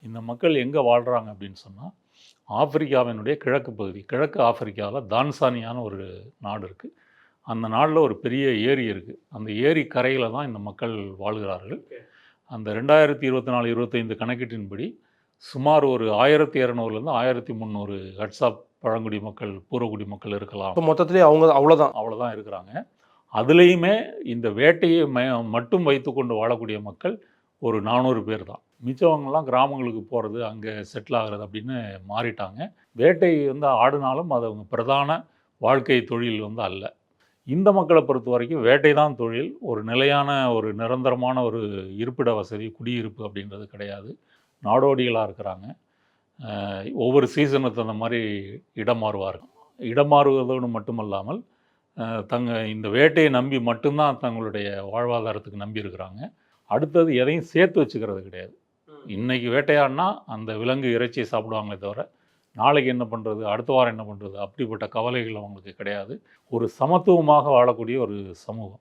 இந்த மக்கள் எங்கே வாழ்கிறாங்க அப்படின்னு சொன்னால், ஆப்பிரிக்காவினுடைய கிழக்கு பகுதி, கிழக்கு ஆப்பிரிக்காவில் தான்சானியான்னு ஒரு நாடு இருக்குது. அந்த நாட்டில் ஒரு பெரிய ஏரி இருக்குது. அந்த ஏரி கரையில் தான் இந்த மக்கள் வாழ்கிறார்கள். அந்த 2024, 25 கணக்கீட்டின்படி சுமார் ஒரு 1200லேருந்து 1300 ஹட்சாப் பழங்குடி மக்கள், பூர்வகுடி மக்கள் இருக்கலாம். இப்போ மொத்தத்திலே அவங்க அவ்வளோதான் இருக்கிறாங்க. அதுலேயுமே இந்த வேட்டையை மட்டும் வைத்துக்கொண்டு வாழக்கூடிய மக்கள் ஒரு 400 பேர் தான். மிச்சவங்கெல்லாம் கிராமங்களுக்கு போகிறது, அங்கே செட்டில் ஆகிறது அப்படின்னு மாறிட்டாங்க. வேட்டை ஆடினாலும் அது அவங்க பிரதான வாழ்க்கை தொழில் அல்ல. இந்த மக்களை பொறுத்த வரைக்கும் வேட்டை தான் தொழில். ஒரு நிலையான, ஒரு நிரந்தரமான ஒரு இருப்பிட வசதி, குடியிருப்பு அப்படின்றது கிடையாது. நாடோடிகளாக இருக்கிறாங்க. ஒவ்வொரு சீசனுக்கு தகுந்த மாதிரி இடம் மாறுவார்கள். இடம் மாறுவதோடு மட்டுமல்லாமல் இந்த வேட்டையை நம்பி மட்டும்தான் தங்களுடைய வாழ்வாதாரத்துக்கு நம்பி இருக்கிறாங்க. அடுத்தது எதையும் சேர்த்து வச்சுக்கிறது கிடையாது. இன்றைக்கி வேட்டையாடினா அந்த விலங்கு இறைச்சியை சாப்பிடுவாங்களே தவிர, நாளைக்கு என்ன பண்ணுறது, அடுத்த வாரம் என்ன பண்ணுறது, அப்படிப்பட்ட கவலைகள் அவங்களுக்கு கிடையாது. ஒரு சமத்துவமாக வாழக்கூடிய ஒரு சமூகம்.